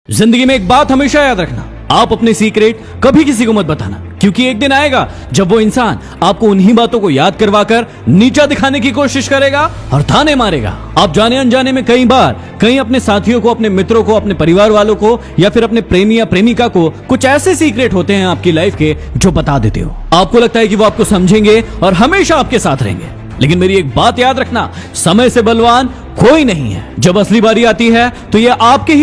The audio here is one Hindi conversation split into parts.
जिंदगी में एक बात हमेशा याद रखना, आप अपने सीक्रेट कभी किसी को मत बताना, क्योंकि एक दिन आएगा जब वो इंसान आपको उन्हीं बातों को याद करवाकर नीचा दिखाने की कोशिश करेगा और ताने मारेगा। आप जाने अनजाने में कई बार कहीं अपने साथियों को, अपने मित्रों को, अपने परिवार वालों को या फिर अपने प्रेमी या प्रेमिका को कुछ ऐसे सीक्रेट होते हैं आपकी लाइफ के जो बता देते हो। आपको लगता है कि वो आपको समझेंगे और हमेशा आपके साथ रहेंगे, लेकिन मेरी एक बात याद रखना, समय से बलवान कोई नहीं है। जब असली बारी आती है तो ये आपके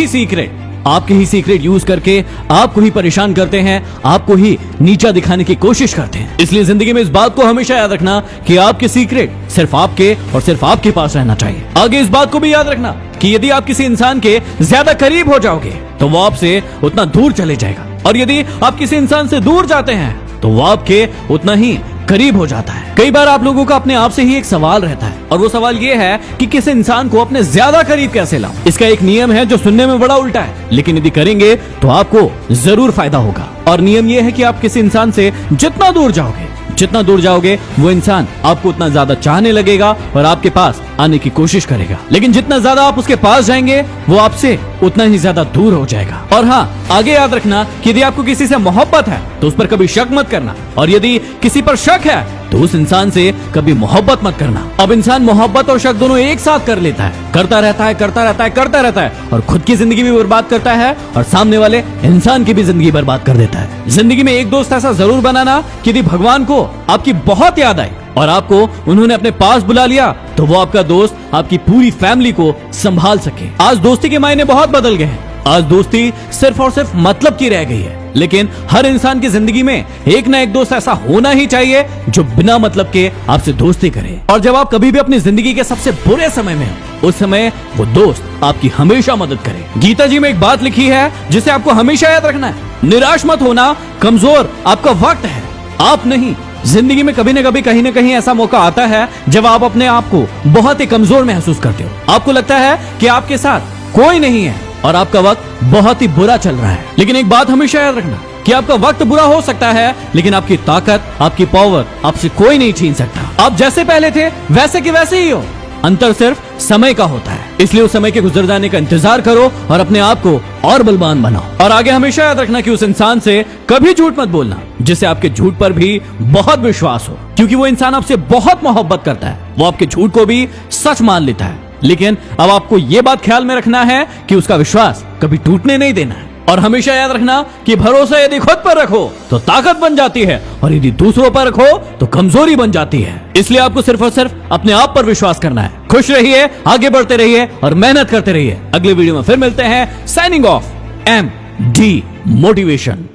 ही सीक्रेट यूज करके आपको ही परेशान करते हैं, आपको ही नीचा दिखाने की कोशिश करते हैं। इसलिए जिंदगी में इस बात को हमेशा याद रखना कि आपके सीक्रेट सिर्फ आपके और सिर्फ आपके पास रहना चाहिए। आगे इस बात को भी याद रखना कि यदि आप किसी इंसान के ज्यादा करीब हो जाओगे तो वो आपसे उतना दूर चले जाएगा, और यदि आप किसी इंसान से दूर जाते हैं तो वो आपके उतना ही करीब हो जाता है। कई बार आप लोगों का अपने आप से ही एक सवाल रहता है, और वो सवाल ये है कि किसी इंसान को अपने ज्यादा करीब कैसे लाऊं। इसका एक नियम है जो सुनने में बड़ा उल्टा है, लेकिन यदि करेंगे तो आपको जरूर फायदा होगा। और नियम ये है कि आप किसी इंसान से जितना दूर जाओगे वो इंसान आपको उतना ज्यादा चाहने लगेगा और आपके पास आने की कोशिश करेगा, लेकिन जितना ज्यादा आप उसके पास जाएंगे वो आपसे उतना ही ज्यादा दूर हो जाएगा। और हाँ, आगे याद रखना कि यदि आपको किसी से मोहब्बत है तो उस पर कभी शक मत करना, और यदि किसी पर शक है तो उस इंसान से कभी मोहब्बत मत करना। अब इंसान मोहब्बत और शक दोनों एक साथ कर लेता है, करता रहता है और खुद की जिंदगी भी बर्बाद करता है और सामने वाले इंसान की भी जिंदगी बर्बाद कर देता है। जिंदगी में एक दोस्त ऐसा जरूर बनाना कि यदि भगवान को आपकी बहुत याद आई और आपको उन्होंने अपने पास बुला लिया तो वो आपका दोस्त आपकी पूरी फैमिली को संभाल सके। आज दोस्ती के मायने बहुत बदल गए हैं। आज दोस्ती सिर्फ और सिर्फ मतलब की रह गई है, लेकिन हर इंसान की जिंदगी में एक ना एक दोस्त ऐसा होना ही चाहिए जो बिना मतलब के आपसे दोस्ती करे। और जब आप कभी भी अपनी जिंदगी के सबसे बुरे समय में हो, उस समय वो दोस्त आपकी हमेशा मदद करे। गीता जी में एक बात लिखी है जिसे आपको हमेशा याद रखना है, निराश मत होना, कमजोर आपका वक्त है, आप नहीं। जिंदगी में कभी न कभी कहीं ना कहीं ऐसा मौका आता है जब आप अपने आप को बहुत ही कमजोर महसूस करते हो। आपको लगता है कि आपके साथ कोई नहीं है और आपका वक्त बहुत ही बुरा चल रहा है, लेकिन एक बात हमेशा याद रखना कि आपका वक्त बुरा हो सकता है, लेकिन आपकी ताकत, आपकी पावर आपसे कोई नहीं छीन सकता। आप जैसे पहले थे वैसे के वैसे ही हो, अंतर सिर्फ समय का होता है। इसलिए उस समय के गुजर जाने का इंतजार करो और अपने आप को और बलवान बनाओ। और आगे हमेशा याद रखना कि उस इंसान से कभी झूठ मत बोलना जिससे आपके झूठ पर भी बहुत विश्वास हो, क्योंकि वो इंसान आपसे बहुत मोहब्बत करता है, वो आपके झूठ को भी सच मान लेता है। लेकिन अब आपको ये बात ख्याल में रखना है कि उसका विश्वास कभी टूटने नहीं देना है। और हमेशा याद रखना कि भरोसा यदि खुद पर रखो तो ताकत बन जाती है, और यदि दूसरों पर रखो तो कमजोरी बन जाती है। इसलिए आपको सिर्फ और सिर्फ अपने आप पर विश्वास करना है। खुश रहिए, आगे बढ़ते रहिए और मेहनत करते रहिए। अगले वीडियो में फिर मिलते हैं। Signing off, MD motivation.